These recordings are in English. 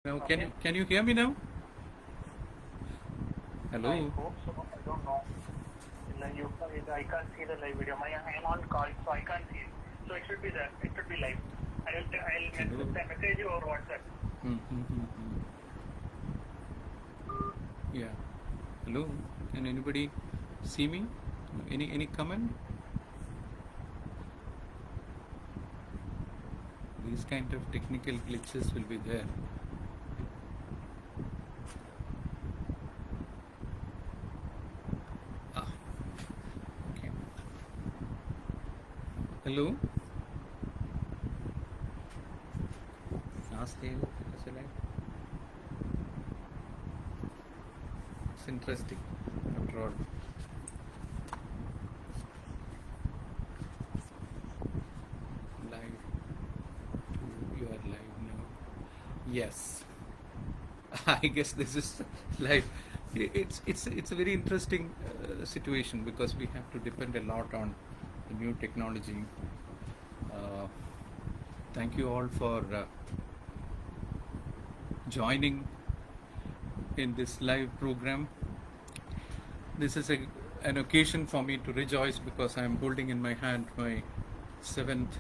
Now, Okay. can you hear me now? I Hello. hope so. I don't know. I can't see the live video. I am on call, so I can't see it. So it should be there. It should be live. Hello. I'll message you over WhatsApp. Mm-hmm. Yeah. Hello. Can anybody see me? Any comment? These kind of technical glitches will be there. Ah. Okay. Hello. Last day. It's interesting. After all, live. You are live now. Yes. I guess this is like it's a very interesting situation because we have to depend a lot on the new technology. Uh, Thank you all for joining in this live program. This is an occasion for me to rejoice because I am holding in my hand my seventh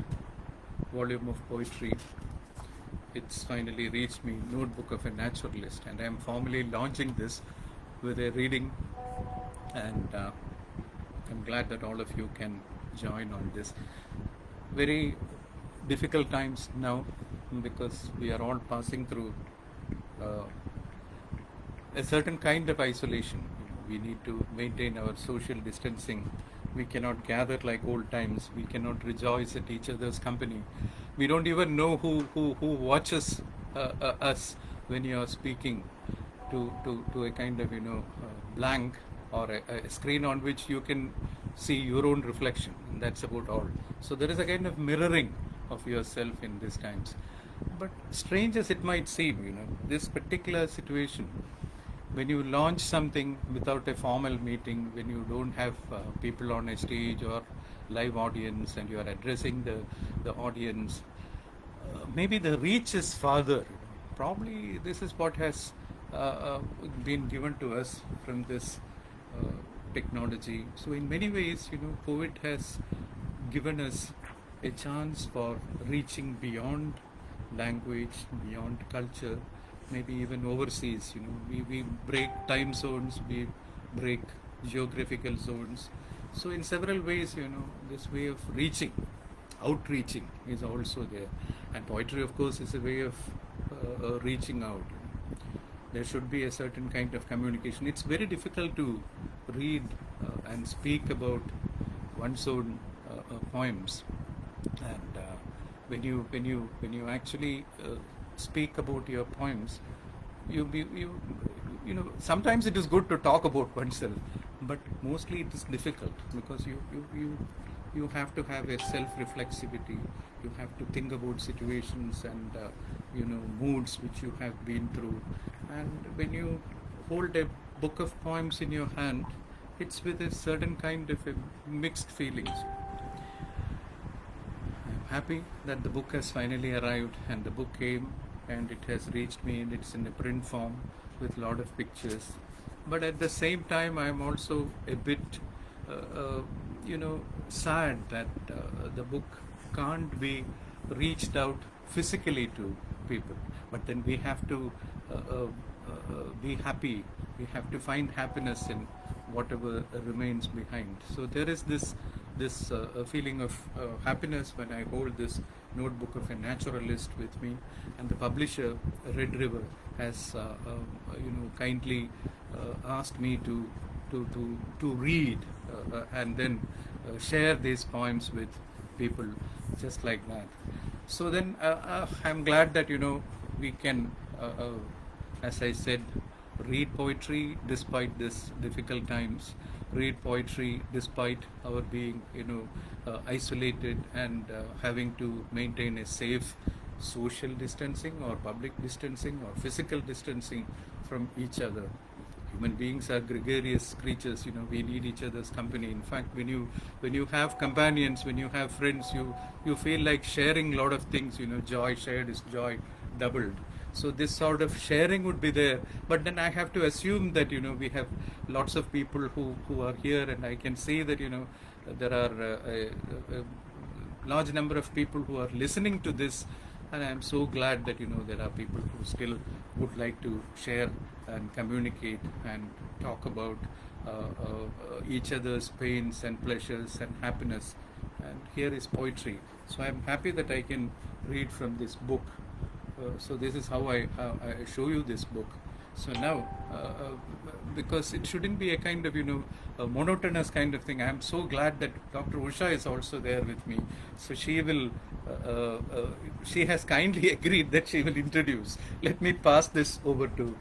volume of poetry. It's finally reached me, Notebook of a Naturalist, and I am formally launching this with a reading, and I'm glad that all of you can join on this. Very difficult times now because we are all passing through uh, a certain kind of isolation. We need to maintain our social distancing. We cannot gather like old times. We cannot rejoice at each other's company. We don't even know who watches us when you are speaking to a kind of blank or a screen on which you can see your own reflection. And that's about all. So there is a kind of mirroring of yourself in these times. But strange as it might seem, this particular situation, when you launch something without a formal meeting, when you don't have people on a stage or live audience and you are addressing the audience, maybe the reach is farther. Probably this is what has been given to us from this uh, technology. So in many ways, COVID has given us a chance for reaching beyond language, beyond culture, maybe even overseas. We break time zones, we break geographical zones. So in several ways, this way of reaching, outreaching is also there. And poetry, of course, is a way of reaching out. There should be a certain kind of communication. It's very difficult to read and speak about one's own poems, and when you actually speak about your poems, you be sometimes it is good to talk about oneself, but mostly it is difficult because you have to have a self reflexivity. You have to think about situations and moods which you have been through. And when you hold a book of poems in your hand, it's with a certain kind of a mixed feelings. I'm happy that the book has finally arrived and the book came and it has reached me and it's in a print form with a lot of pictures. But at the same time, I'm also a bit, uh, uh, sad that the book can't be reached out physically to people. But then we have to be happy. We have to find happiness in whatever remains behind. So there is this feeling of happiness when I hold this notebook of a naturalist with me, and the publisher Red River has kindly asked me to read and then share these poems with people just like that. So then I'm glad that we can, as I said, read poetry despite this difficult times, read poetry despite our being isolated and having to maintain a safe social distancing or public distancing or physical distancing from each other. Human beings are gregarious creatures. We need each other's company. In fact, when you have companions, when you have friends, you feel like sharing a lot of things. Joy shared is joy doubled. So this sort of sharing would be there, but then I have to assume that we have lots of people who are here, and I can see that there are a large number of people who are listening to this, and I'm so glad that there are people who still would like to share and communicate and talk about each other's pains and pleasures and happiness. And here is poetry. So I'm happy that I can read from this book. So this is how I show you this book. So now, because it shouldn't be a kind of a monotonous kind of thing, I'm so glad that Dr. Usha is also there with me. So she will, she has kindly agreed that she will introduce. Let me pass this over to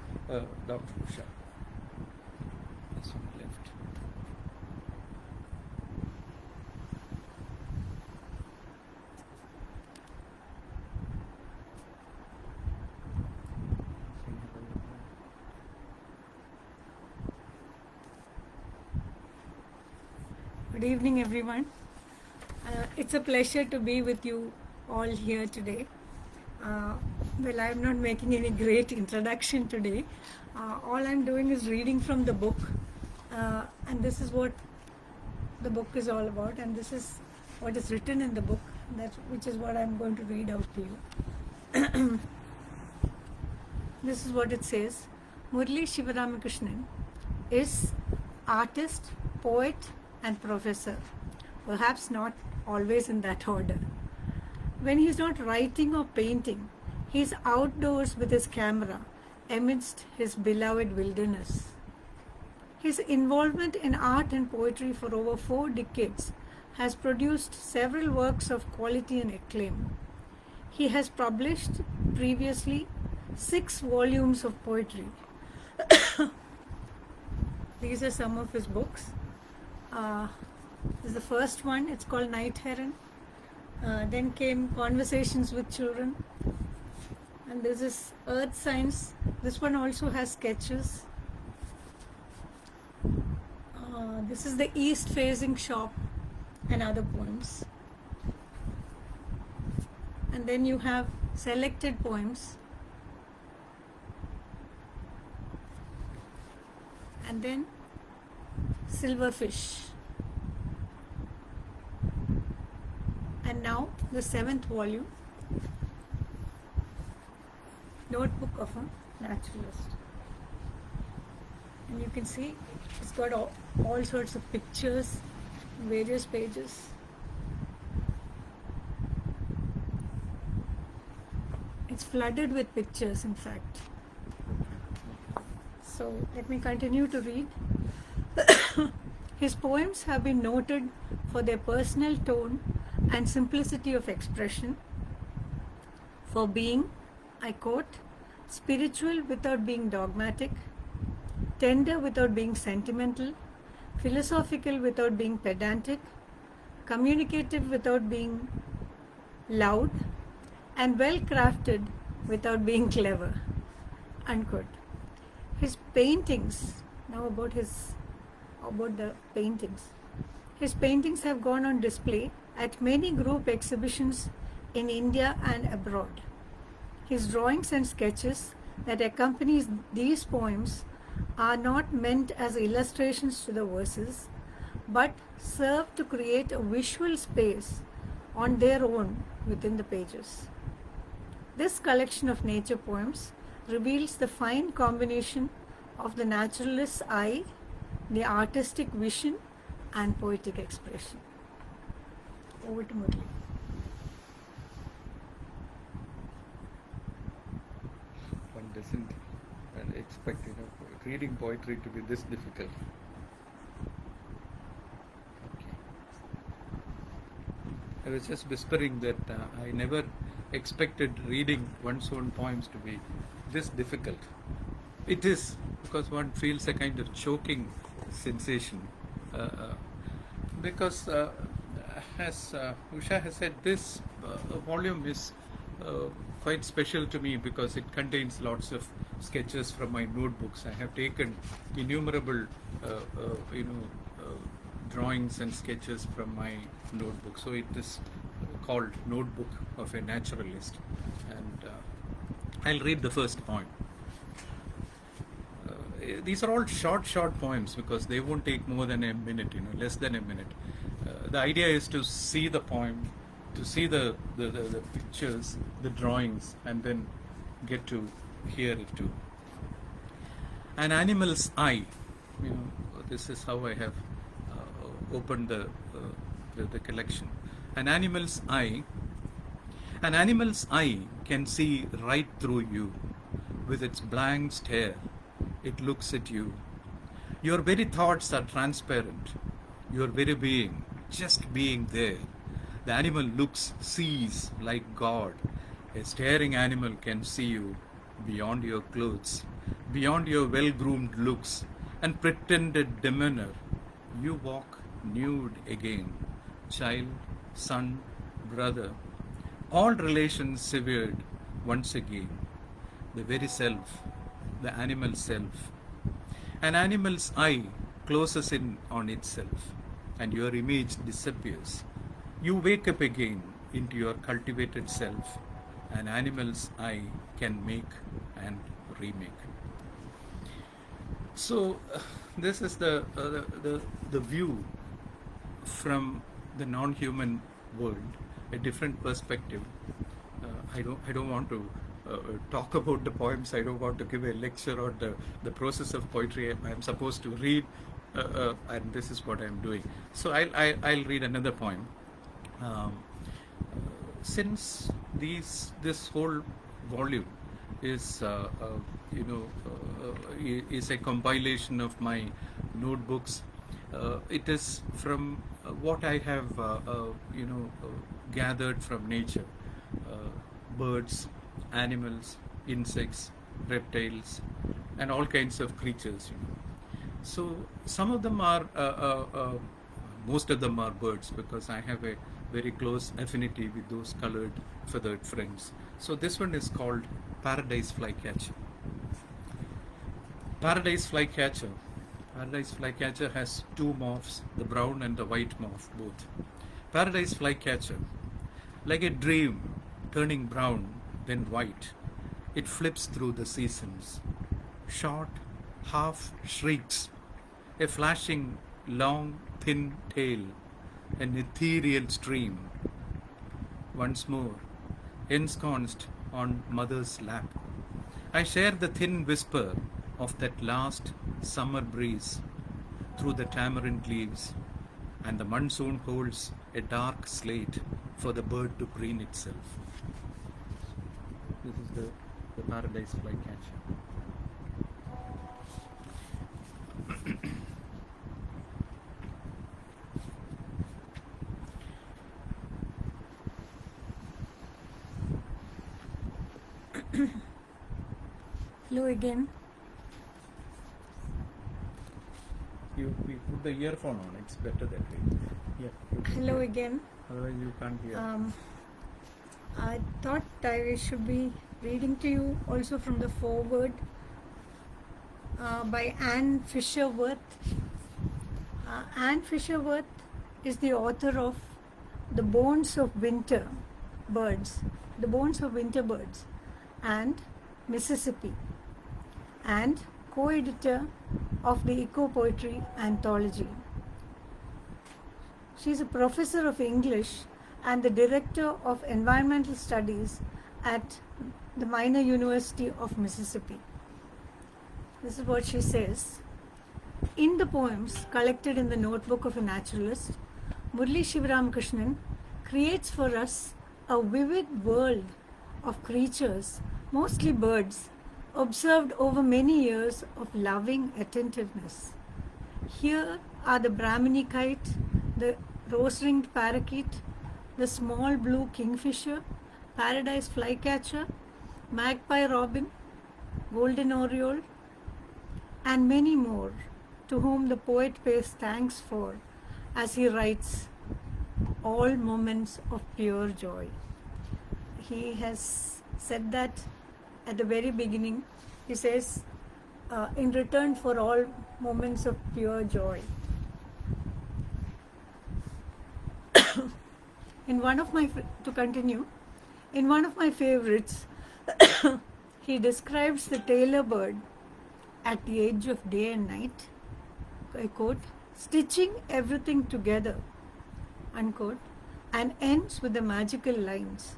Dr. Usha. This one left. Good evening, everyone. It's a pleasure to be with you all here today. Well, I'm not making any great introduction today. All I'm doing is reading from the book, and this is what the book is all about, and this is what is written in the book, which is what I'm going to read out to you. This is what it says. Murli Sivaramakrishnan is artist, poet, and professor, perhaps not always in that order. When he's not writing or painting, he's outdoors with his camera amidst his beloved wilderness. His involvement in art and poetry for over 4 decades has produced several works of quality and acclaim. He has published previously 6 volumes of poetry. These are some of his books. This is the first one. It's called Night Heron. Then came Conversations with Children, and this is Earth Science. This one also has sketches. This is The East Facing Shop and other poems. And then you have selected poems. And then Silverfish. And now the 7th volume, Notebook of a Naturalist. And you can see it's got all sorts of pictures, various pages. It's flooded with pictures, in fact. So let me continue to read. His poems have been noted for their personal tone and simplicity of expression, for being, I quote, spiritual without being dogmatic, tender without being sentimental, philosophical without being pedantic, communicative without being loud, and well crafted without being clever, unquote. His paintings, now about the paintings. His paintings have gone on display at many group exhibitions in India and abroad. His drawings and sketches that accompany these poems are not meant as illustrations to the verses, but serve to create a visual space on their own within the pages. This collection of nature poems reveals the fine combination of the naturalist's eye, the artistic vision, and poetic expression. Over to Murli. One doesn't expect reading poetry to be this difficult. Okay. I was just whispering that I never expected reading one's own poems to be this difficult. It is, because one feels a kind of choking sensation. Because as Usha has said, this volume is quite special to me because it contains lots of sketches from my notebooks. I have taken innumerable drawings and sketches from my notebook. So it is called Notebook of a Naturalist. And I'll read the first poem. These are all short poems because they won't take more than a minute, less than a minute. The idea is to see the poem, to see the pictures, the drawings, and then get to hear it too. An animal's eye. This is how I have opened the collection. An animal's eye. An animal's eye can see right through you. With its blank stare, it looks at you. Your very thoughts are transparent. Your very being, just being there. The animal looks, sees like God. A staring animal can see you beyond your clothes, beyond your well-groomed looks and pretended demeanor. You walk nude again, child, son, brother, all relations severed once again. The very self, the animal self. An animal's eye closes in on itself and your image disappears. You wake up again into your cultivated self. An animal's eye can make and remake. So this is the view from the non-human world, a different perspective. I don't want to talk about the poems. I don't want to give a lecture on the process of poetry. I'm supposed to read, and this is what I'm doing. So I'll read another poem. Since this whole volume is is a compilation of my notebooks. It is from what I have gathered from nature, birds, animals, insects, reptiles, and all kinds of creatures. So some of them are, most of them are birds because I have a very close affinity with those colored feathered friends. So this one is called Paradise Flycatcher. Paradise Flycatcher. Paradise Flycatcher has two moths, the brown and the white moth both. Paradise Flycatcher, like a dream turning brown then white, it flips through the seasons. Short, half shrieks, a flashing, long, thin tail, an ethereal stream. Once more, ensconced on mother's lap, I share the thin whisper of that last summer breeze through the tamarind leaves, and the monsoon holds a dark slate for the bird to preen itself. This is the Paradise Flycatcher. Hello again. You put the earphone on, it's better that way. Yeah. Hello again. Otherwise you can't hear. I thought I should be reading to you also from the foreword by Anne Fisher-Worth. Anne Fisher-Worth is the author of The Bones of Winter Birds, The Bones of Winter Birds, and Mississippi, and co-editor of the Eco Poetry Anthology. She is a professor of English and the director of environmental studies at the Minor University of Mississippi. This is what she says. In the poems collected in the Notebook of a Naturalist, Murli Sivaramakrishnan creates for us a vivid world of creatures, mostly birds, observed over many years of loving attentiveness. Here are the Brahmini kite, the rose-ringed parakeet, the small blue kingfisher, paradise flycatcher, magpie robin, golden oriole, and many more to whom the poet pays thanks for as he writes all moments of pure joy. He has said that at the very beginning. He says, in return for all moments of pure joy. In one of my favorites, He describes the tailor bird at the edge of day and night, I quote, stitching everything together, unquote, and ends with the magical lines.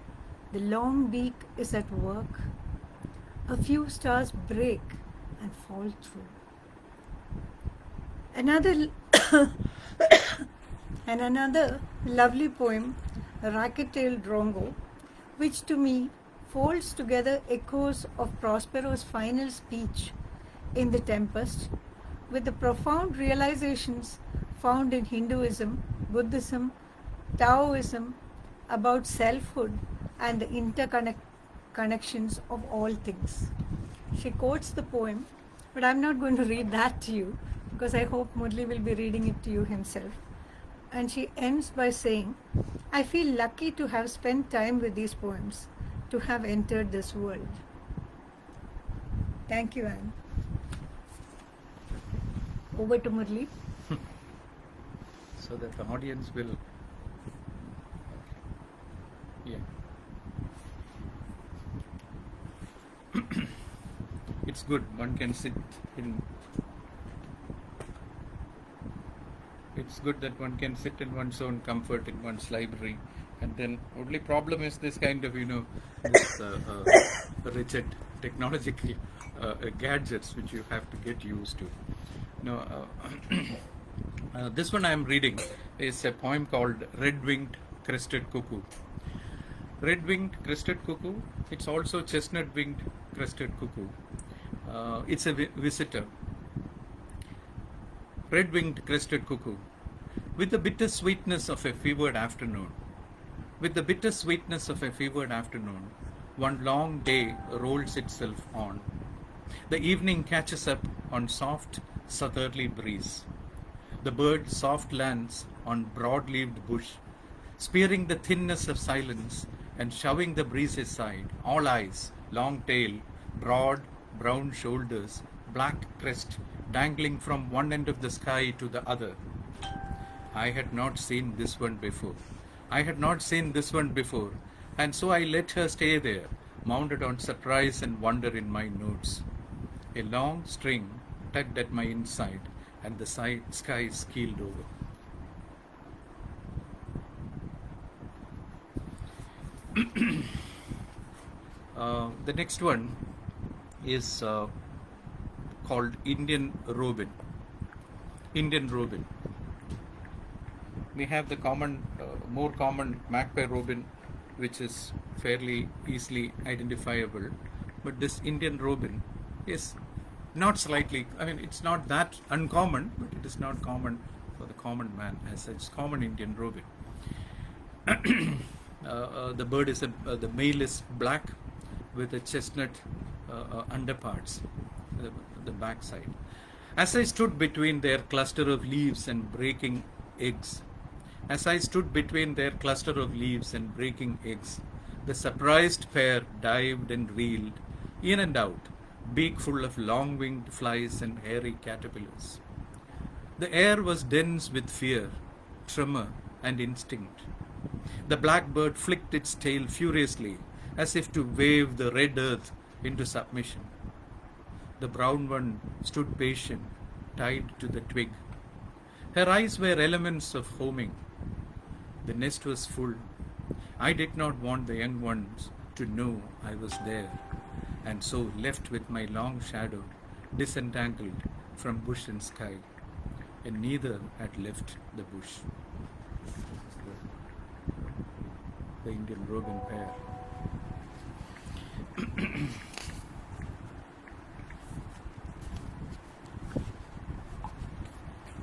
The long beak is at work. A few stars break and fall through. Another and another lovely poem, Racket-tailed Drongo, which to me folds together echoes of Prospero's final speech in The Tempest with the profound realizations found in Hinduism, Buddhism, Taoism about selfhood and the interconnections of all things. She quotes the poem, but I'm not going to read that to you because I hope Murli will be reading it to you himself. And she ends by saying, I feel lucky to have spent time with these poems, to have entered this world. Thank you, Anne. Over to Murli. So that the audience will. Yeah. It's good. One can sit in. It's good that one can sit in one's own comfort in one's library, and then only problem is this kind of this rigid technological gadgets which you have to get used to. This one I am reading is a poem called Red-Winged Crested Cuckoo. Red-winged crested cuckoo. It's also chestnut-winged crested cuckoo. It's a visitor. Red-winged crested cuckoo. With the bitter sweetness of a fevered afternoon. With the bitter sweetness of a fevered afternoon, one long day rolls itself on. The evening catches up on soft southerly breeze. The bird soft lands on broad-leaved bush, spearing the thinness of silence and shoving the breeze aside. All eyes, long tail, broad brown shoulders, black crest dangling from one end of the sky to the other. I had not seen this one before. I had not seen this one before, and so I let her stay there, mounted on surprise and wonder in my notes. A long string tugged at my inside, and the sky keeled over. The next one is called Indian Robin. Indian Robin. We have the more common magpie robin, which is fairly easily identifiable, but this Indian robin is not slightly, it's not that uncommon, but it is not common for the common man as such. Common Indian robin. The bird is the male is black with a chestnut underparts, the backside. As I stood between their cluster of leaves and breaking eggs, the surprised pair dived and reeled in and out, beak full of long-winged flies and hairy caterpillars. The air was dense with fear, tremor, and instinct. The blackbird flicked its tail furiously, as if to wave the red earth into submission. The brown one stood patient, tied to the twig. Her eyes were elements of homing. The nest was full. I did not want the young ones to know I was there, and so left with my long shadow, disentangled from bush and sky, and neither had left the bush. The Indian robin pair.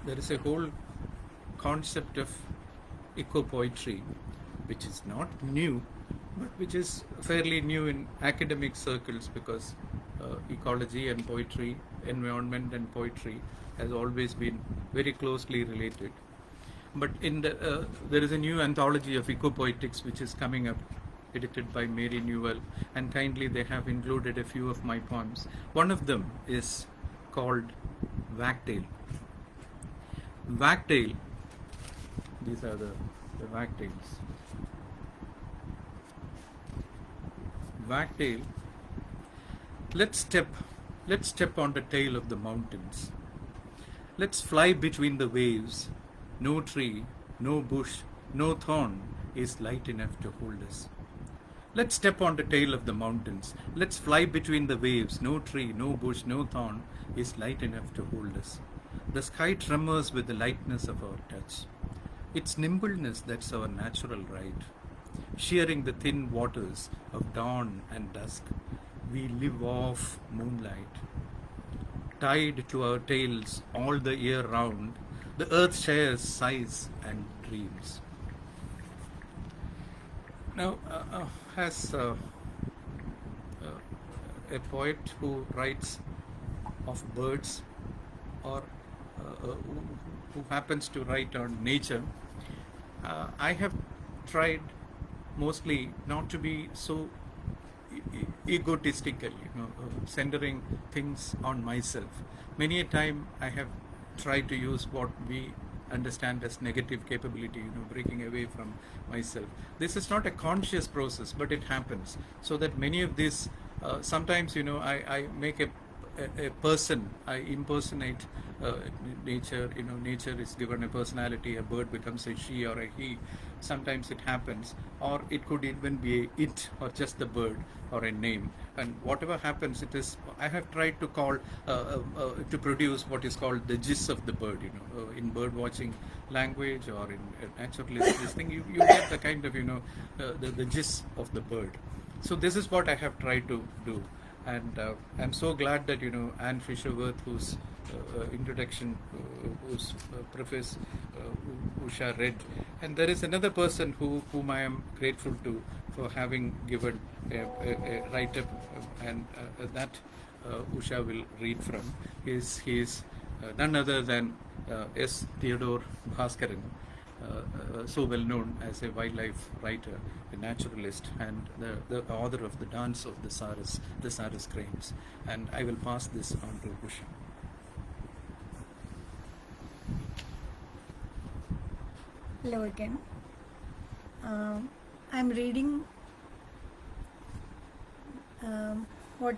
There is a whole concept of eco-poetry, which is not new, but which is fairly new in academic circles, because ecology and poetry, environment and poetry has always been very closely related. But there is a new anthology of eco-poetics which is coming up, edited by Mary Newell, and kindly they have included a few of my poems. One of them is called Wagtail. Wagtail, these are the wagtails. Wagtail Let's step on the tail of the mountains. Let's fly between the waves. No tree, no bush, no thorn is light enough to hold us. Let's step on the tail of the mountains. Let's fly between the waves. No tree, no bush, no thorn is light enough to hold us. The sky tremors with the lightness of our touch. It's nimbleness that's our natural right. Shearing the thin waters of dawn and dusk, we live off moonlight. Tied to our tails all the year round, the earth shares sighs and dreams. Now, as a poet who writes of birds, or who happens to write on nature, I have tried mostly not to be so egotistical, centering things on myself. Many a time I have tried to use what we understand as negative capability, breaking away from myself. This is not a conscious process, but it happens. So that many of these, sometimes, I make a person, I impersonate nature. Nature is given a personality. A bird becomes a she or a he. Sometimes it happens, or it could even be a it, or just the bird, or a name. And whatever happens, it is. I have tried to call to produce what is called the gist of the bird. In bird watching language, or in naturalist this thing, you get the kind of the gist of the bird. So this is what I have tried to do. And I'm so glad that Anne Fisher-Worth, whose introduction, whose preface Usha read, and there is another person whom I am grateful to for having given a write-up, and that Usha will read from. He is none other than S. Theodore Bhaskaran, so well known as a wildlife writer, a naturalist, and the author of The Dance of the Saras Cranes. And I will pass this on to Usha. Hello again. I'm reading what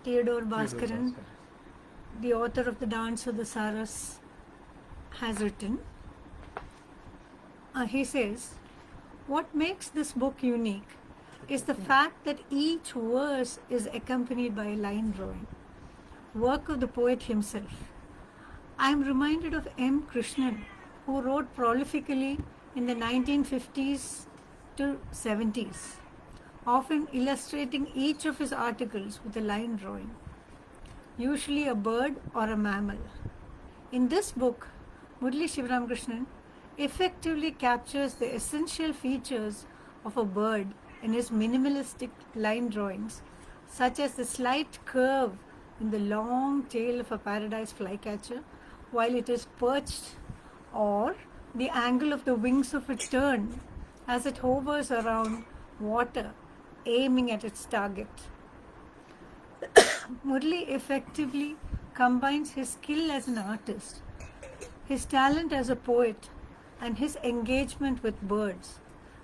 Theodore Bhaskaran, the author of The Dance of the Saras, has written. He says, what makes this book unique is the fact that each verse is accompanied by a line drawing, work of the poet himself. I am reminded of M. Krishnan, who wrote prolifically in the 1950s to 70s, often illustrating each of his articles with a line drawing, usually a bird or a mammal. In this book, Murali Sivaramakrishnan effectively captures the essential features of a bird in his minimalistic line drawings, such as the slight curve in the long tail of a paradise flycatcher while it is perched, or the angle of the wings of a tern as it hovers around water, aiming at its target. Murali effectively combines his skill as an artist, his talent as a poet, and his engagement with birds,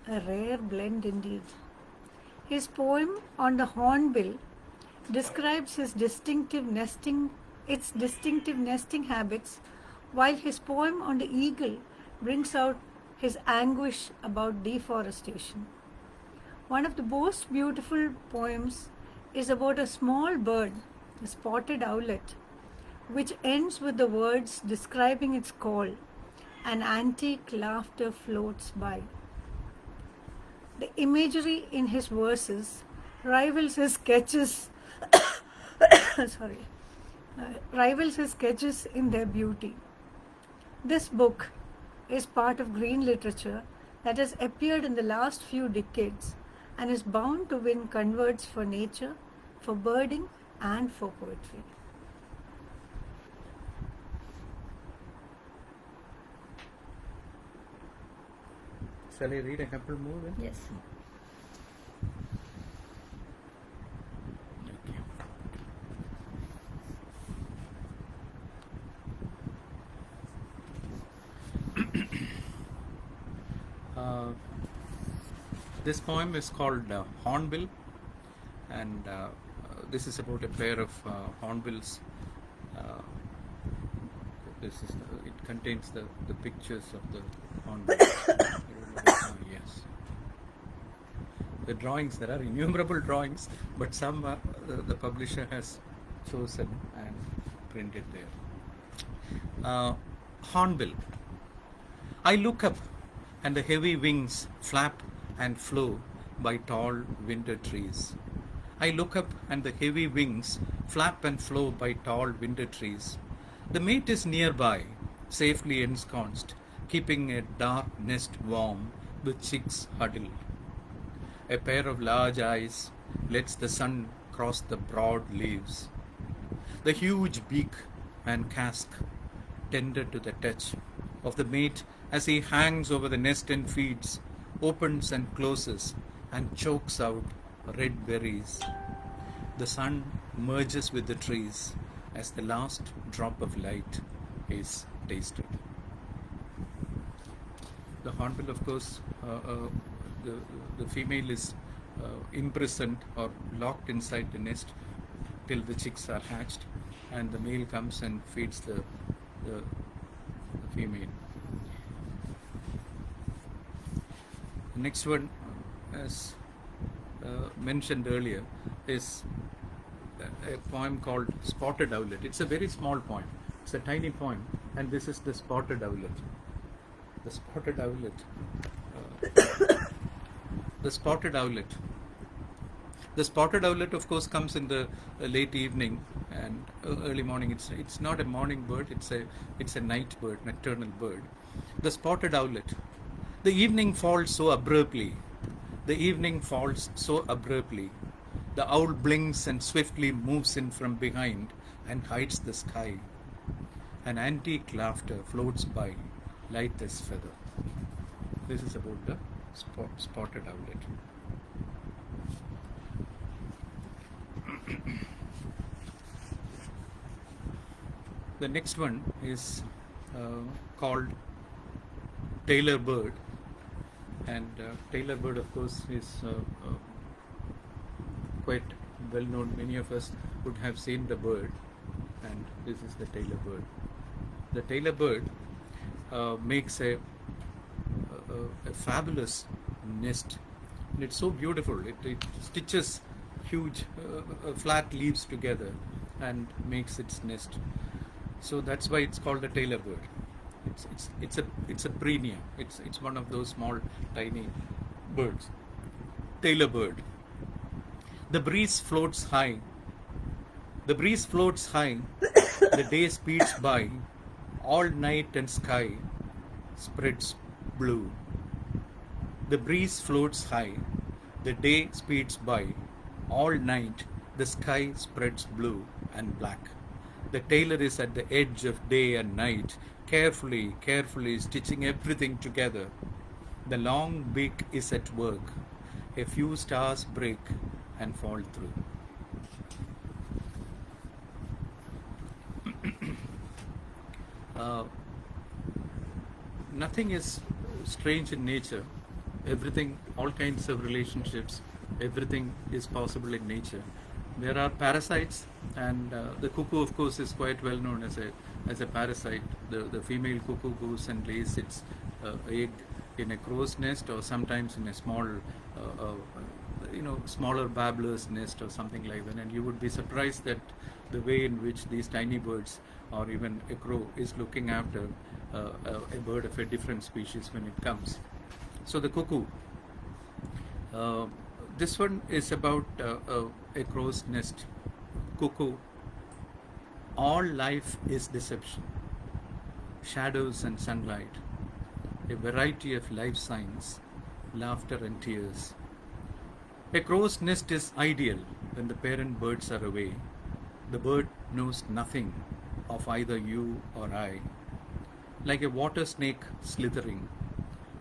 a rare blend indeed. His poem on the hornbill describes its distinctive nesting habits, while his poem on the eagle brings out his anguish about deforestation. One of the most beautiful poems is about a small bird, a spotted owlet, which ends with the words describing its call, "An antique laughter floats by." The imagery in his verses rivals his sketches in their beauty. This book is part of green literature that has appeared in the last few decades and is bound to win converts for nature, for birding, and for poetry. Shall I read a couple more then? Yes. This poem is called Hornbill, and this is about a pair of hornbills. Uh, it contains the pictures of the hornbills. Yes. The drawings, there are innumerable drawings, but some the publisher has chosen and printed there. Hornbill. I look up, and the heavy wings flap and flow by tall winter trees. I look up, and the heavy wings flap and flow by tall winter trees. The mate is nearby, safely ensconced, keeping a dark nest warm with chicks huddled. A pair of large eyes lets the sun cross the broad leaves. The huge beak and casque tender to the touch of the mate as he hangs over the nest and feeds, opens and closes, and chokes out red berries. The sun merges with the trees as the last drop of light is tasted. The hornbill, of course, the female is imprisoned or locked inside the nest till the chicks are hatched, and the male comes and feeds the female. The next one, as mentioned earlier, is a poem called Spotted Owlet. It's a very small poem. It's a tiny poem, and this is the Spotted Owlet. The Spotted Owlet. The Spotted Owlet. The Spotted Owlet, of course, comes in the late evening and early morning. It's not a morning bird. It's a night bird, nocturnal bird. The Spotted Owlet. The evening falls so abruptly. The evening falls so abruptly. The owl blinks and swiftly moves in from behind and hides the sky. An antique laughter floats by, light as feather. This is about the Spotted Owlet. The next one is called Tailor Bird, and Tailor Bird, of course, is quite well known. Many of us would have seen the bird, and this is the Tailor Bird. The Tailor Bird makes a fabulous nest, and it's so beautiful. It stitches huge flat leaves together and makes its nest. So that's why it's called the Tailor Bird. It's a prenia. It's one of those small tiny birds. Tailor Bird. The breeze floats high. The breeze floats high. The day speeds by. All night and sky spreads blue. The breeze floats high. The day speeds by. All night the sky spreads blue and black. The tailor is at the edge of day and night, carefully stitching everything together. The long beak is at work. A few stars break and fall through. Nothing is strange in nature. Everything, all kinds of relationships, everything is possible in nature. There are parasites, and the cuckoo, of course, is quite well known as a parasite. The female cuckoo goes and lays its egg in a crow's nest, or sometimes in a small, smaller babbler's nest or something like that. And you would be surprised that the way in which these tiny birds, or even a crow, is looking after a bird of a different species when it comes. So the cuckoo. This one is about a crow's nest. Cuckoo. All life is deception, shadows and sunlight, a variety of life signs, laughter and tears. A crow's nest is ideal when the parent birds are away. The bird knows nothing of either you or I. Like a water snake slithering,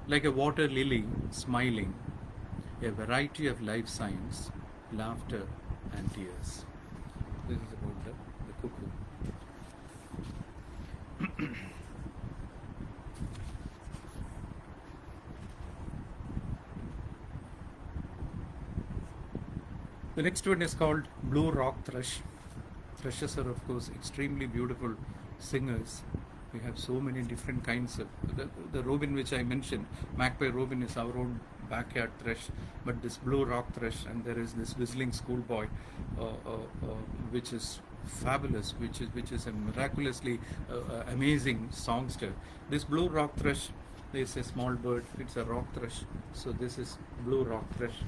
like a water lily smiling, a variety of life signs, laughter and tears. This is about the cuckoo. The next one is called Blue Rock Thrush. Thrushes are, of course, extremely beautiful singers. We have so many different kinds of the robin which I mentioned. Magpie robin is our own backyard thrush, but this blue rock thrush, and there is this whistling schoolboy, which is fabulous, which is a miraculously amazing songster. This blue rock thrush is a small bird. It's a rock thrush, so this is blue rock thrush.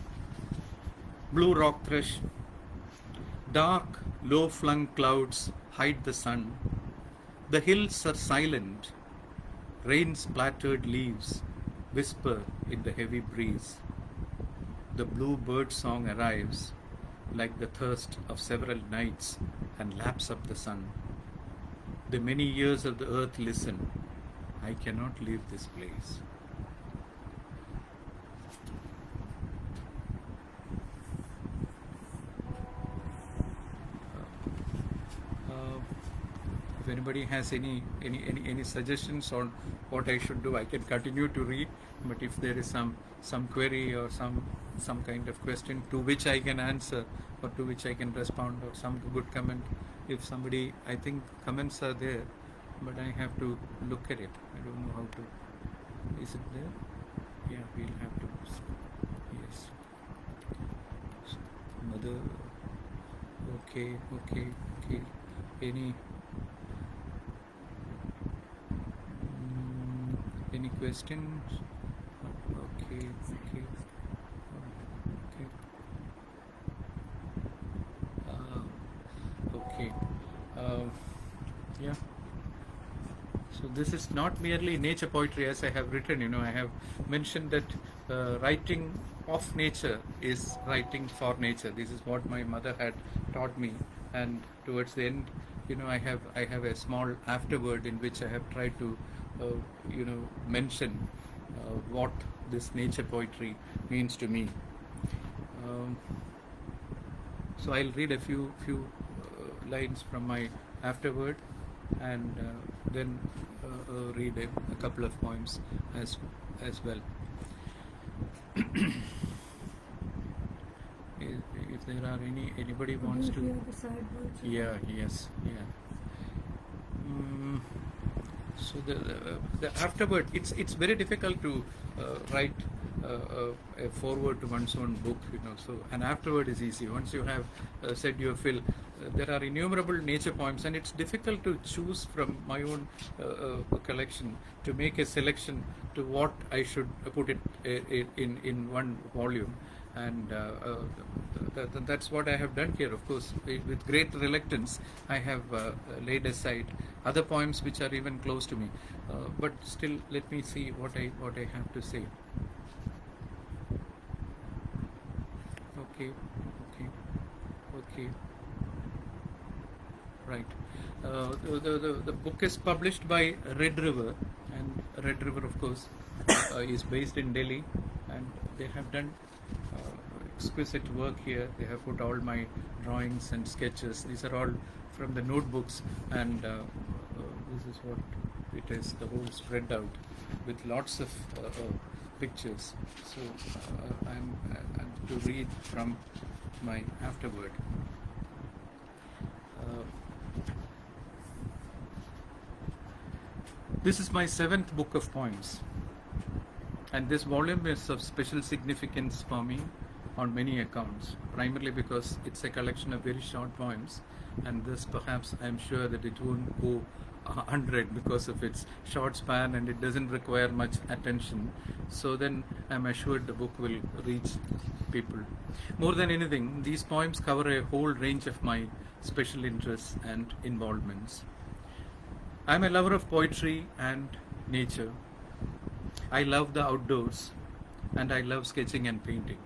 Blue rock thrush. Dark, low-flung clouds hide the sun. The hills are silent. Rain-splattered leaves whisper in the heavy breeze. The blue bird song arrives like the thirst of several nights and laps up the sun. The many years of the earth listen. I cannot leave this place. If anybody has any suggestions on what I should do, I can continue to read. But if there is some query or some kind of question to which I can answer or to which I can respond, or some good comment, if somebody, I think comments are there, but I have to look at it. I don't know how to. Is it there? Yeah, we'll have to. Yes. Mother. Okay. Any questions? Okay. Okay. Yeah. So this is not merely nature poetry, as I have written. I have mentioned that writing of nature is writing for nature. This is what my mother had taught me, and towards the end, I have a small afterword in which I have tried to mention what this nature poetry means to me. So I'll read a few lines from my afterword, and then read a couple of poems as well. If there are anybody wants to. Yeah. So the afterword, it's very difficult to write a foreword to one's own book, So an afterword is easy. Once you have said your fill, there are innumerable nature poems, and it's difficult to choose from my own collection to make a selection to what I should put it in one volume. And that's what I have done here. Of course, with great reluctance, I have laid aside other poems which are even close to me. But still, let me see what I have to say. Okay. Right. The book is published by Red River, and Red River, of course, is based in Delhi, and they have done exquisite work here. They have put all my drawings and sketches. These are all from the notebooks, and this is what it is, the whole spread out with lots of pictures. So I'm to read from my afterword. This is my 7th book of poems, and this volume is of special significance for me on many accounts, primarily because it's a collection of very short poems, and this, perhaps, I'm sure that it won't go 100 because of its short span, and it doesn't require much attention. So then I'm assured the book will reach people. More than anything, these poems cover a whole range of my special interests and involvements. I'm a lover of poetry and nature. I love the outdoors, and I love sketching and painting.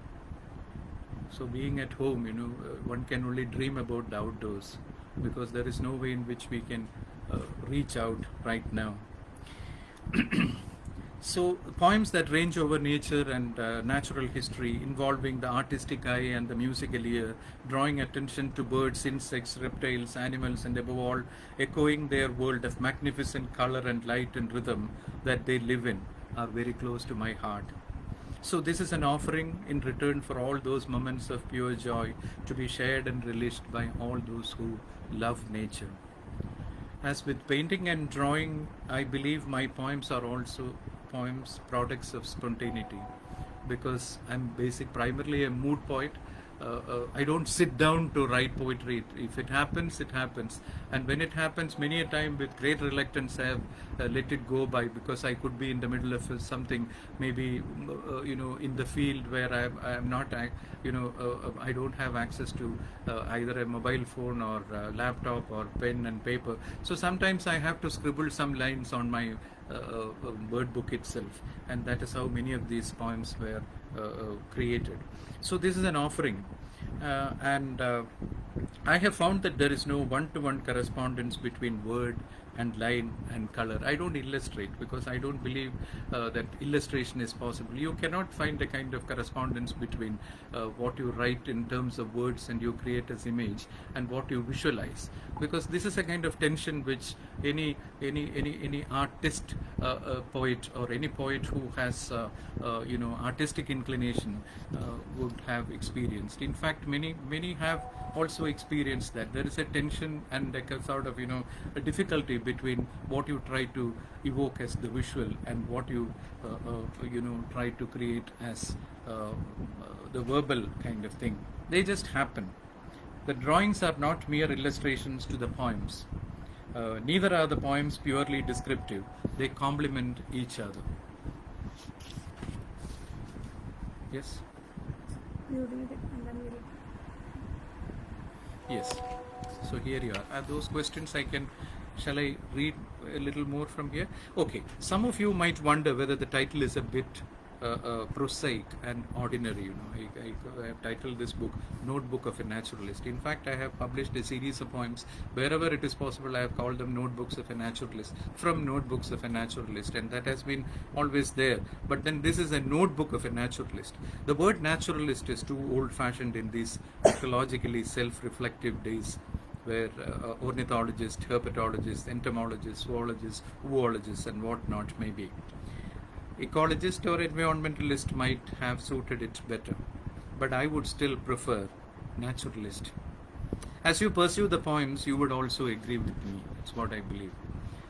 So being at home, one can only dream about the outdoors, because there is no way in which we can reach out right now. So poems that range over nature and natural history, involving the artistic eye and the musical ear, drawing attention to birds, insects, reptiles, animals, and above all, echoing their world of magnificent color and light and rhythm that they live in, are very close to my heart. So this is an offering in return for all those moments of pure joy to be shared and relished by all those who love nature. As with painting and drawing, I believe my poems are also poems products of spontaneity, because I'm primarily a mood poet. I don't sit down to write poetry. If it happens, it happens. And when it happens, many a time with great reluctance, I have let it go by, because I could be in the middle of something, maybe in the field where I am not, I don't have access to either a mobile phone or laptop or pen and paper. So sometimes I have to scribble some lines on my word book itself, and that is how many of these poems were created. So this is an offering, and I have found that there is no one-to-one correspondence between word and line and color. I don't illustrate because I don't believe that illustration is possible. You cannot find a kind of correspondence between what you write in terms of words and you create as image and what you visualize, because this is a kind of tension which any artist, poet, or any poet who has artistic inclination would have experienced. In fact, many have also experienced that there is a tension and like a sort of a difficulty between what you try to evoke as the visual and what you try to create as the verbal kind of thing. They just happen. The drawings are not mere illustrations to the poems. Neither are the poems purely descriptive. They complement each other. Yes? You read it and then we'll... Yes. So here you are. Those questions shall I read a little more from here? Okay. Some of you might wonder whether the title is a bit prosaic and ordinary. I have titled this book Notebook of a Naturalist. In fact, I have published a series of poems. Wherever it is possible, I have called them Notebooks of a Naturalist, from Notebooks of a Naturalist, and that has been always there. But then this is a notebook of a naturalist. The word naturalist is too old-fashioned in these ecologically self-reflective days, where ornithologists, herpetologists, entomologists, zoologists, oologists, and whatnot may be. Ecologist or environmentalist might have suited it better, but I would still prefer naturalist. As you pursue the poems, you would also agree with me. That's what I believe.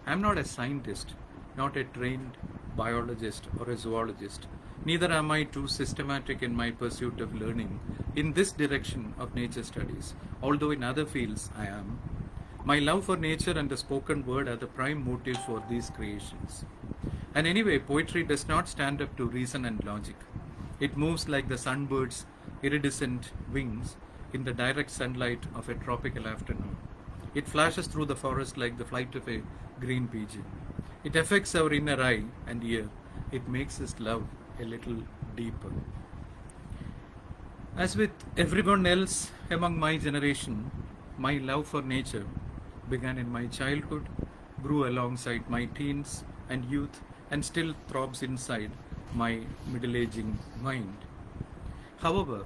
I'm not a scientist, not a trained biologist or a zoologist. Neither am I too systematic in my pursuit of learning in this direction of nature studies, although in other fields I am. My love for nature and the spoken word are the prime motive for these creations. And anyway, poetry does not stand up to reason and logic. It moves like the sunbird's iridescent wings in the direct sunlight of a tropical afternoon. It flashes through the forest like the flight of a green pigeon. It affects our inner eye and ear. It makes us love a little deeper. As with everyone else among my generation, my love for nature began in my childhood, grew alongside my teens and youth, and still throbs inside my middle-aging mind. However,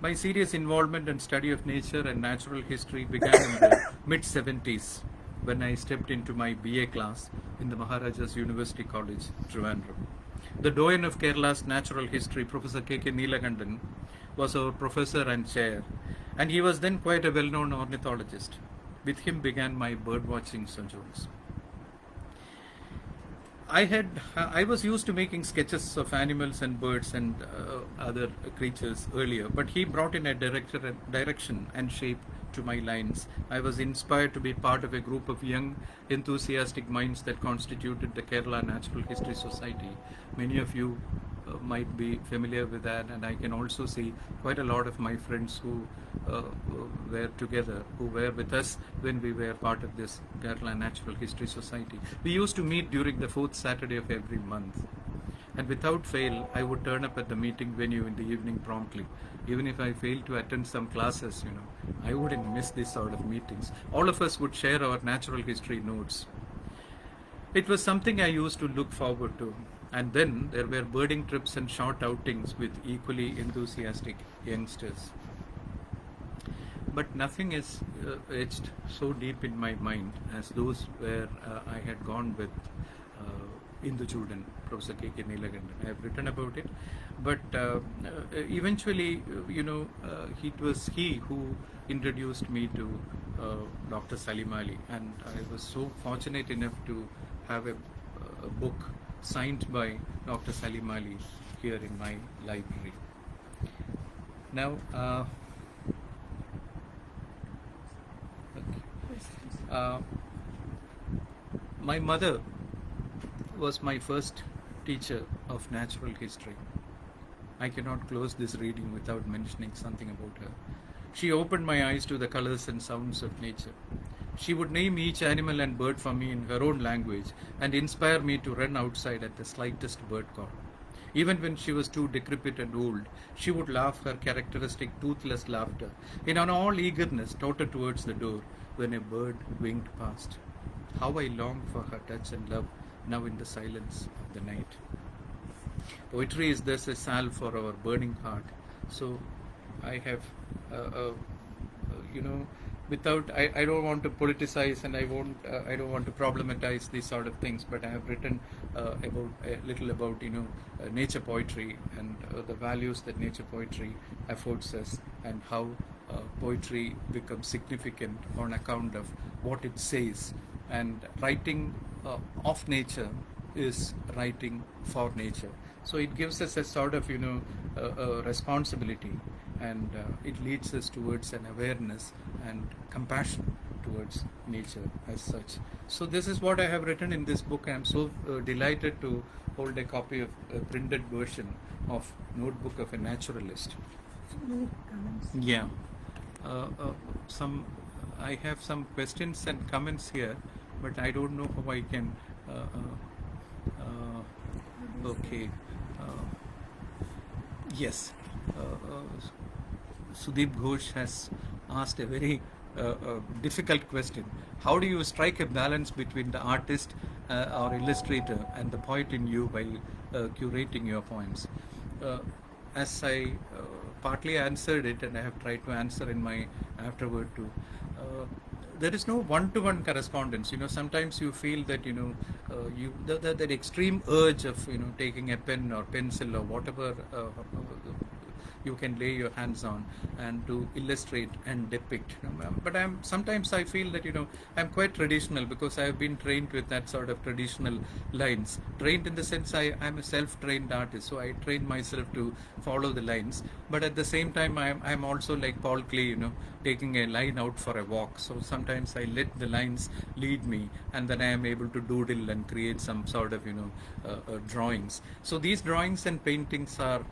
my serious involvement and study of nature and natural history began in the mid-70s when I stepped into my BA class in the Maharajas University College, Trivandrum. The doyen of Kerala's natural history, Professor K.K. Neelakandan, was our professor and chair, and he was then quite a well-known ornithologist. With him began my birdwatching sojourns. I was used to making sketches of animals and birds and other creatures earlier, but he brought in a direction and shape to my lines. I was inspired to be part of a group of young, enthusiastic minds that constituted the Kerala Natural History Society. Many of you might be familiar with that, and I can also see quite a lot of my friends who were together, who were with us when we were part of this Kerala Natural History Society. We used to meet during the fourth Saturday of every month, and without fail, I would turn up at the meeting venue in the evening promptly. Even if I failed to attend some classes, I wouldn't miss this sort of meetings. All of us would share our natural history notes. It was something I used to look forward to. And then there were birding trips and short outings with equally enthusiastic youngsters. But nothing is etched so deep in my mind as those where I had gone with Indu Chudan, Professor K.K. Neelakandan. I have written about it, but eventually, it was he who introduced me to Dr. Salim Ali, and I was so fortunate enough to have a book signed by Dr. Salim Ali here in my library. Now, my mother was my first teacher of natural history. I cannot close this reading without mentioning something about her. She opened my eyes to the colors and sounds of nature. She would name each animal and bird for me in her own language and inspire me to run outside at the slightest bird call. Even when she was too decrepit and old, she would laugh her characteristic toothless laughter in an all eagerness tottered towards the door when a bird winged past. How I longed for her touch and love now in the silence of the night. Poetry is thus a salve for our burning heart. So I have, without, I don't want to politicize and I don't want to problematize these sort of things, but I have written about a little about, nature poetry and the values that nature poetry affords us and how poetry becomes significant on account of what it says. And writing of nature is writing for nature. So it gives us a sort of, a responsibility, and it leads us towards an awareness and compassion towards nature as such. So this is what I have written in this book. I am so delighted to hold a copy of a printed version of Notebook of a Naturalist. Yeah. I have some questions and comments here, but I don't know how I can. Okay. Yes. Sudeep Ghosh has asked a very difficult question. How do you strike a balance between the artist or illustrator and the poet in you while curating your poems? As I partly answered it, and I have tried to answer in my afterword too, there is no one-to-one correspondence. Sometimes you feel that that extreme urge of taking a pen or pencil or whatever you can lay your hands on and to illustrate and depict. But sometimes I feel that I'm quite traditional because I have been trained with that sort of traditional lines. Trained in the sense I'm a self-trained artist, so I train myself to follow the lines. But at the same time, I'm also like Paul Klee, taking a line out for a walk. So sometimes I let the lines lead me, and then I am able to doodle and create some sort of drawings. So these drawings and paintings are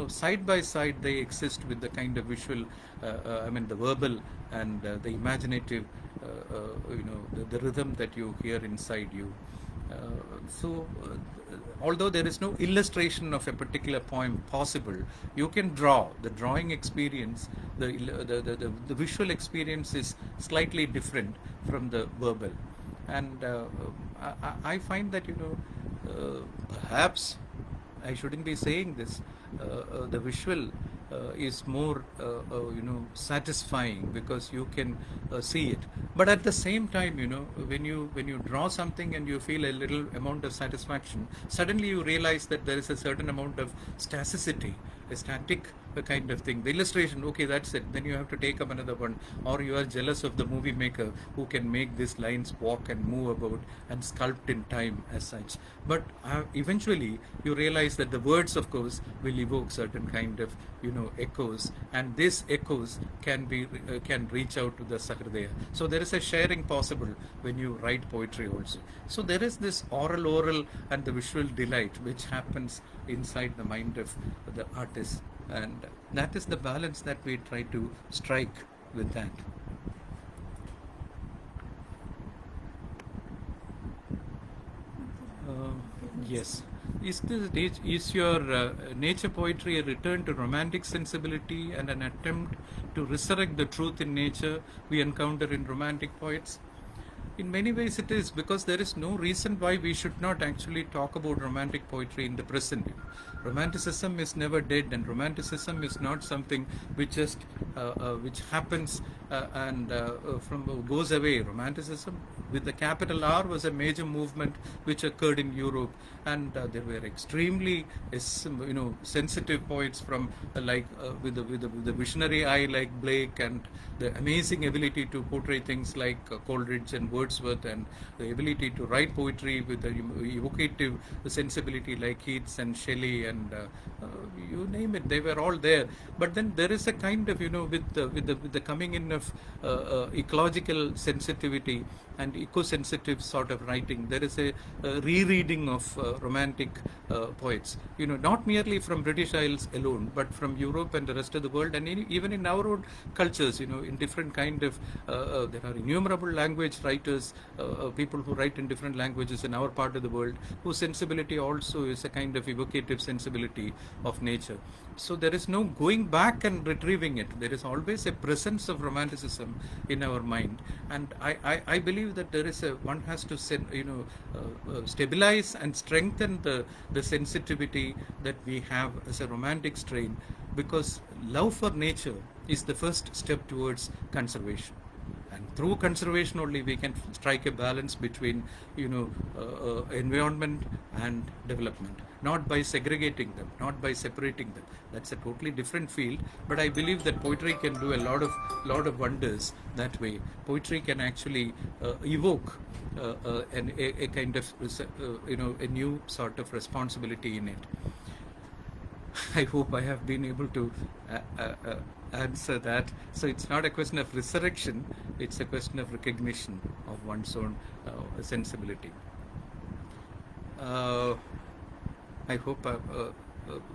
side by side. They exist with the kind of visual, the verbal and the imaginative, the rhythm that you hear inside you. Although there is no illustration of a particular poem possible, you can draw. The drawing experience, the visual experience is slightly different from the verbal, and I find that perhaps I shouldn't be saying this. The visual is more, satisfying because you can see it. But at the same time, when you draw something and you feel a little amount of satisfaction, suddenly you realize that there is a certain amount of staticity, a static kind of thing. The illustration, okay, that's it. Then you have to take up another one, or you are jealous of the movie maker who can make these lines walk and move about and sculpt in time as such. But eventually you realize that the words, of course, will evoke certain kind of echoes, and these echoes can reach out to the Sahridaya. So there is a sharing possible when you write poetry also. So there is this oral and the visual delight which happens inside the mind of the artist, and that is the balance that we try to strike with that. Yes. Is your nature poetry a return to romantic sensibility and an attempt to resurrect the truth in nature we encounter in romantic poets? In many ways it is, because there is no reason why we should not actually talk about romantic poetry in the present. Romanticism is never dead, and romanticism is not something which just which happens and from goes away. Romanticism with the capital R was a major movement which occurred in Europe, and there were extremely sensitive poets from with the visionary eye like Blake, and the amazing ability to portray things like Coleridge and Wordsworth, and the ability to write poetry with the evocative sensibility like Keats and Shelley, and you name it, they were all there. But then there is a kind of with the coming in of ecological sensitivity and eco-sensitive sort of writing, there is a rereading of romantic poets, not merely from British Isles alone, but from Europe and the rest of the world, and even in our own cultures, in different kind of there are innumerable language writers, people who write in different languages in our part of the world, whose sensibility also is a kind of evocative sensibility of nature. So there is no going back and retrieving it. There is always a presence of romanticism in our mind, and I believe that there is one has to stabilize and strengthen the sensitivity that we have as a romantic strain, because love for nature is the first step towards conservation. And through conservation only we can strike a balance between environment and development, not by segregating them, not by separating them. That's a totally different field, but I believe that poetry can do a lot of wonders that way. Poetry can actually evoke a kind of a new sort of responsibility in it. I hope I have been able to answer that. So it's not a question of resurrection, it's a question of recognition of one's own sensibility. I hope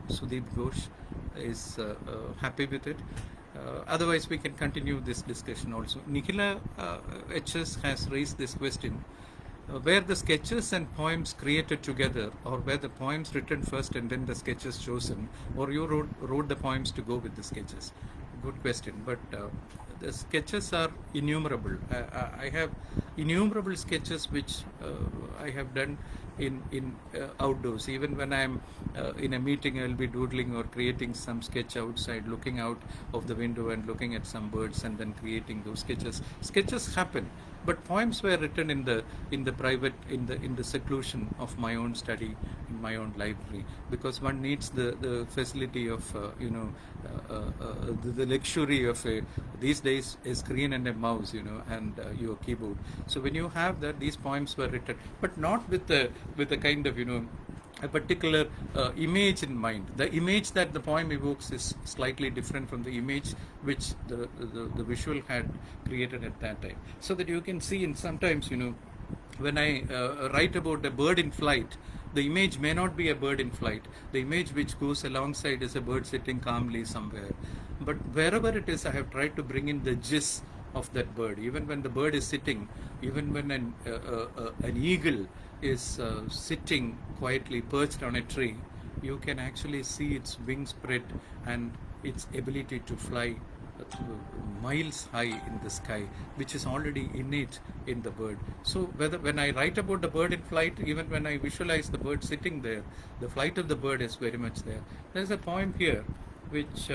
Sudeep Ghosh is happy with it. Otherwise we can continue this discussion also. Nikhila HS has raised this question. Were the sketches and poems created together, or were the poems written first and then the sketches chosen, or you wrote the poems to go with the sketches? Good question, but the sketches are innumerable. I have innumerable sketches which I have done in outdoors. Even when I'm in a meeting, I'll be doodling or creating some sketch outside, looking out of the window and looking at some birds and then creating those sketches. Sketches happen, but poems were written in the private, in the seclusion of my own study, in my own library, because one needs the facility of the luxury of these days a screen and a mouse, and your keyboard. So when you have that, these poems were written, but not with a kind of a particular image in mind. The image that the poem evokes is slightly different from the image which the visual had created at that time. So that you can see, in sometimes when I write about a bird in flight, the image may not be a bird in flight. The image which goes alongside is a bird sitting calmly somewhere. But wherever it is, I have tried to bring in the gist of that bird. Even when the bird is sitting, even when an eagle is sitting quietly perched on a tree, you can actually see its wings spread and its ability to fly miles high in the sky, which is already innate in the bird. So when I write about the bird in flight, even when I visualize the bird sitting there, the flight of the bird is very much there. There's a poem here which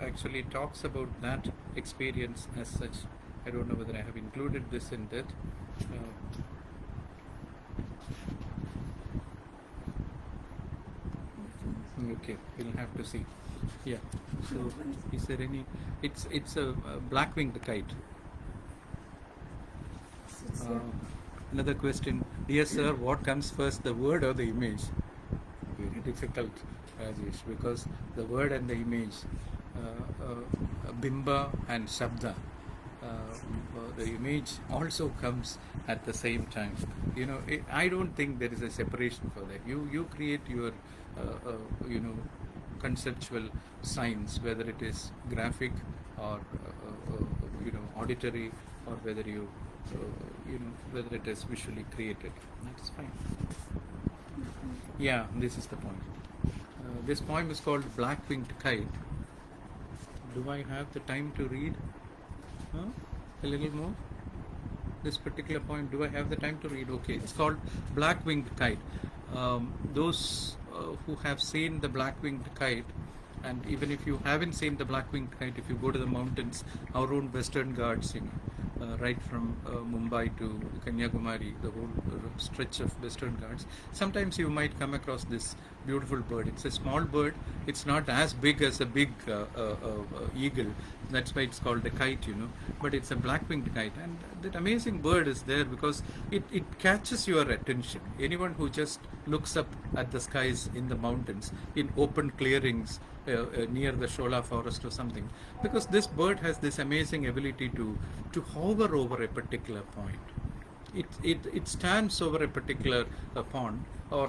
actually talks about that experience as such. I don't know whether I have included this in that. Okay, we'll have to see. Yeah. So, is there any? It's a black-winged kite. Another question, dear sir, what comes first, the word or the image? Very difficult, Rajesh, because the word and the image, bimba and shabda, the image also comes at the same time. I don't think there is a separation for that. You create your conceptual signs, whether it is graphic or auditory, or whether whether it is visually created. That's fine. Yeah, this is the point. This poem is called Black-Winged Kite. Do I have the time to read a little more? This particular poem, do I have the time to read? Okay, it's called Black-Winged Kite. Those who have seen the Black-Winged Kite And even if you haven't seen the black-winged kite, if you go to the mountains, our own Western Ghats, right from Mumbai to Kanyakumari, the whole stretch of Western Ghats, sometimes you might come across this beautiful bird. It's a small bird. It's not as big as a big eagle. That's why it's called a kite, But it's a black-winged kite. And that amazing bird is there because it catches your attention. Anyone who just looks up at the skies in the mountains, in open clearings, near the Shola forest or something, because this bird has this amazing ability to hover over a particular point. It stands over a particular pond or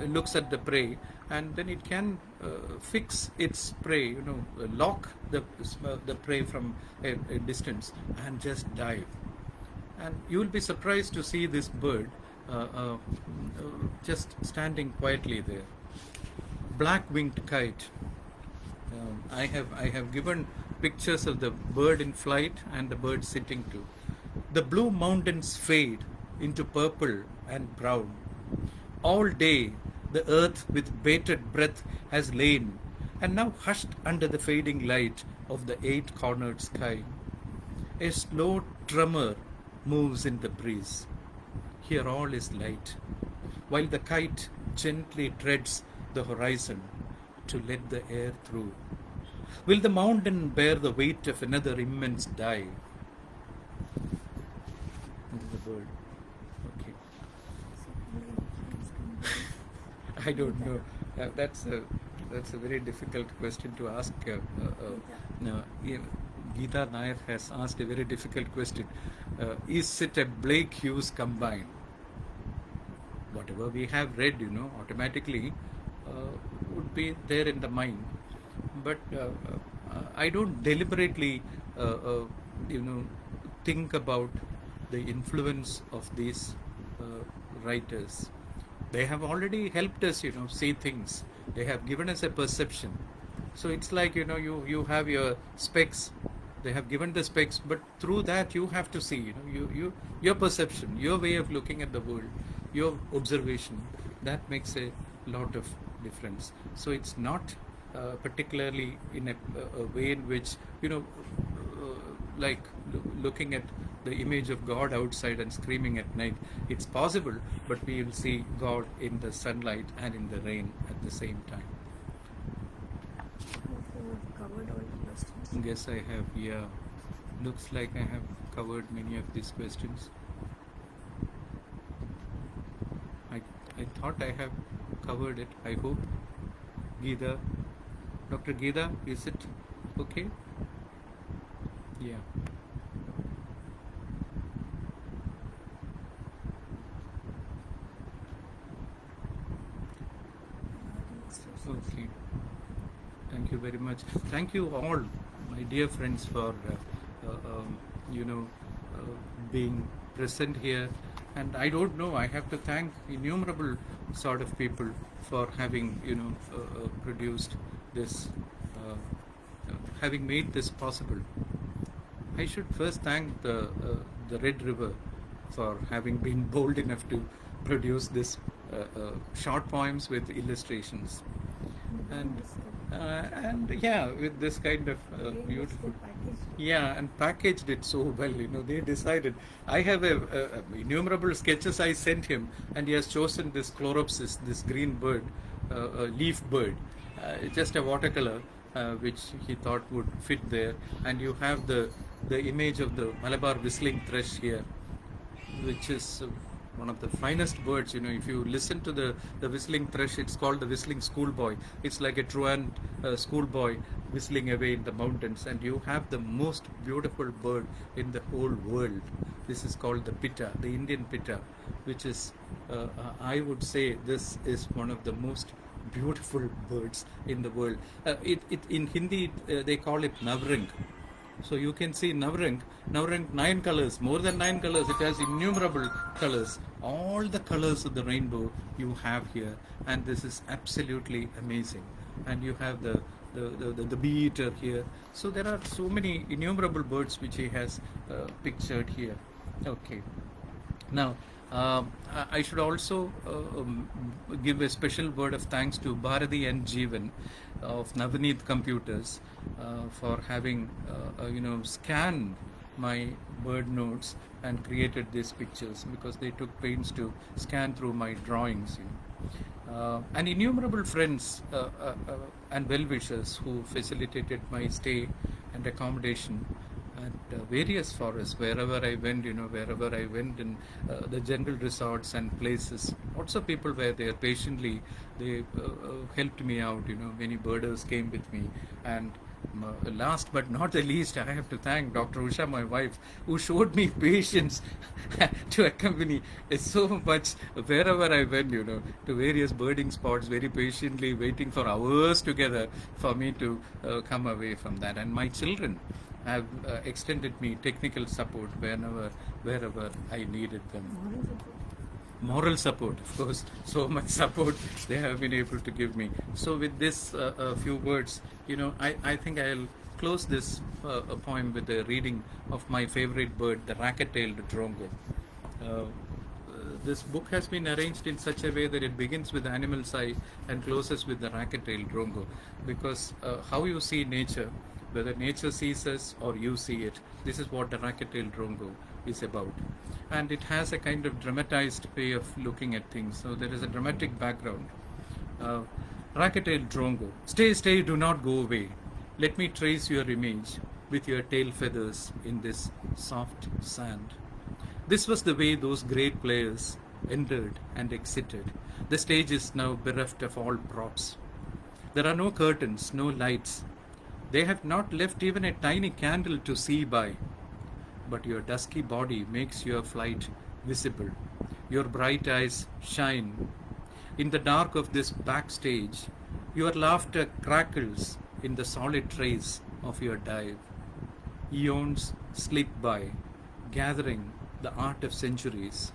looks at the prey, and then it can fix its prey, lock the prey from a distance and just dive. And you will be surprised to see this bird just standing quietly there. Black-winged kite. I have given pictures of the bird in flight and the bird sitting too. The blue mountains fade into purple and brown. All day the earth with bated breath has lain, and now hushed under the fading light of the eight-cornered sky. A slow tremor moves in the breeze. Here all is light, while the kite gently treads the horizon to let the air through. Will the mountain bear the weight of another immense dive? This is the bird. Okay. I don't know. That's a very difficult question to ask. No, Geeta Nair has asked a very difficult question. Is it a Blake Hughes combine? Whatever we have read, automatically would be there in the mind. But I don't deliberately, think about the influence of these writers. They have already helped us, see things. They have given us a perception. So it's like, you have your specs. They have given the specs, but through that you have to see, your perception, your way of looking at the world, your observation. That makes a lot of difference. So it's not particularly in a way in which, like looking at the image of God outside and screaming at night. It's possible, but we will see God in the sunlight and in the rain at the same time. Covered all the questions. Yes, I have. Yeah, looks like I have covered many of these questions. I thought I have covered it. I hope. Geeta, Dr. Geeta, is it okay? Yeah. Okay. Thank you very much. Thank you all, my dear friends, for being present here. And I don't know, I have to thank innumerable sort of people for having produced this, having made this possible. I should first thank the Red River for having been bold enough to produce this short poems with illustrations, and yeah, with this kind of beautiful, yeah, and packaged it so well. They decided. I have innumerable sketches I sent him, and he has chosen this Chloropsis, this green bird, leaf bird, just a watercolor, which he thought would fit there. And you have the image of the Malabar whistling thrush here, which is one of the finest birds. If you listen to the whistling thrush, it's called the whistling schoolboy. It's like a truant schoolboy whistling away in the mountains, and you have the most beautiful bird in the whole world. This is called the pitta, the Indian pitta, which is, I would say, this is one of the most beautiful birds in the world. In Hindi, they call it navrang. So you can see navrang, 9 colors, more than 9 colors. It has innumerable colors. All the colors of the rainbow you have here, and this is absolutely amazing. And you have the bee eater here. So there are so many innumerable birds which he has pictured here. Okay. Now, I should also give a special word of thanks to Bharati and Jeevan of Navneet Computers for having, scanned my bird notes and created these pictures, because they took pains to scan through my drawings. And innumerable friends and well-wishers who facilitated my stay and accommodation at various forests, wherever I went, wherever I went in the general resorts and places. Lots of people were there patiently. They helped me out. Many birders came with me, and last but not the least, I have to thank Dr. Usha, my wife, who showed me patience to accompany so much wherever I went, to various birding spots, very patiently waiting for hours together for me to come away from that. And my children have extended me technical support wherever I needed them. Moral support, of course, so much support they have been able to give me. So with this few words, I think I'll close this poem with a reading of my favorite bird, the racket-tailed drongo. This book has been arranged in such a way that it begins with the animal's eye and closes with the racket-tailed drongo, because how you see nature, whether nature sees us or you see it, this is what the racket-tailed drongo is about. And it has a kind of dramatized way of looking at things, so there is a dramatic background. Racket-tailed drongo, stay, stay, do not go away. Let me trace your image with your tail feathers in this soft sand. This was the way those great players entered and exited. The stage is now bereft of all props. There are no curtains, no lights. They have not left even a tiny candle to see by. But your dusky body makes your flight visible. Your bright eyes shine. In the dark of this backstage, your laughter crackles in the solid trace of your dive. Eons slip by, gathering the art of centuries.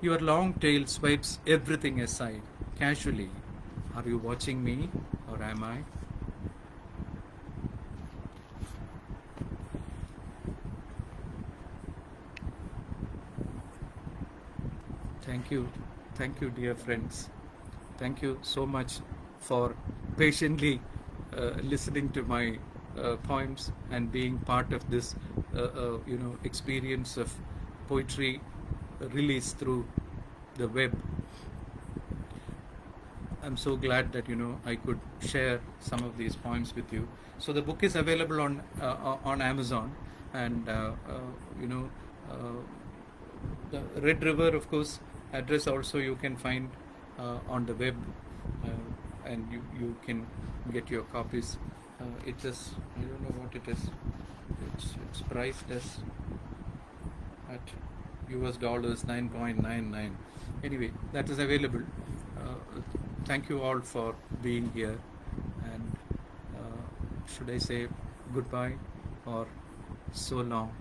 Your long tail swipes everything aside, casually. Are you watching me, or am I? Thank you, dear friends. Thank you so much for patiently listening to my poems and being part of this, experience of poetry release through the web. I'm so glad that I could share some of these poems with you. So the book is available on Amazon, and the Red River, of course, address also you can find on the web, and you can get your copies. It is, I don't know what it is. It's priced as at US dollars 9.99. Anyway, that is available. Thank you all for being here, and should I say goodbye or so long?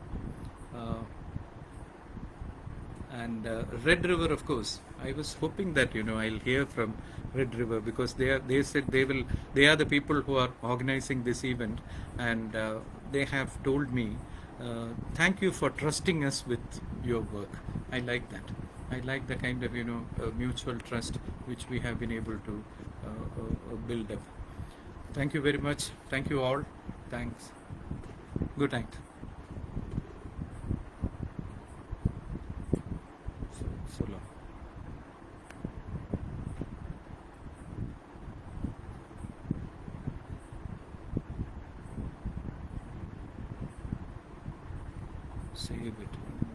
And Red River, of course, I was hoping that I'll hear from Red River, because they said they are the people who are organizing this event, and they have told me, thank you for trusting us with your work. I like that. I like the kind of mutual trust which we have been able to build up. Thank you very much. Thank you all. Thanks. Good night. So long. Save it.